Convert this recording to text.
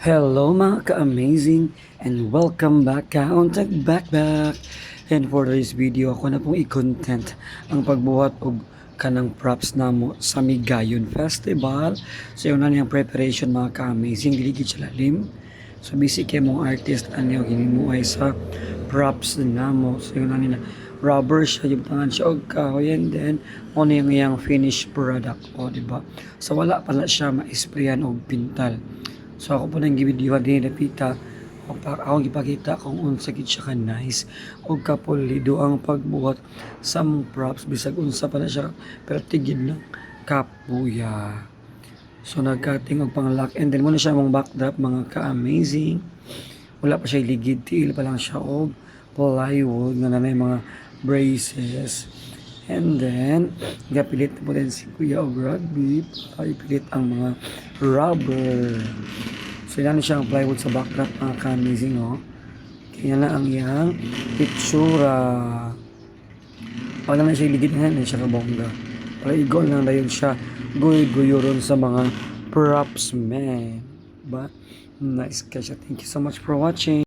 Hello mga ka-amazing and welcome back ka-ontag back. And for this video ako na pong i-content ang pagbuhat og kanang props namo sa Migayon Festival. So yun na niyang preparation mga ka-amazing, dili gid siya lalim. So busy kay mong artist ano hinimuay sa props namo. So yun na nila rubber siya yung tangan siya og kahoy and then ano yung iyang finished product o diba. So wala pala siya ma-sprayan og pintal. So ako po nang gibidiyohan din napita o akong gipakita kung unsa gid siya ka nice o kapulido ang pagbuhat sa mong props bisag unsa pa na siya pero tigid ng kapuya. So nagkating og pang-lock and then muna siya mong backdrop mga ka-amazing. Wala pa siya ligid, tiil pa lang siya og plywood nga nanay mga braces. And then, gapilit po din si Kuya og rugby para ipilit ang mga rubber. So yan siya ang plywood sa backdrop mga ka-amazing oh. Kaya na ang iyang itsura. Pag naman siya iligid na yan, siya kabongga. Para igol lang dayon siya guy-guyo sa mga props man. Diba? Nice ka siya. Thank you so much for watching.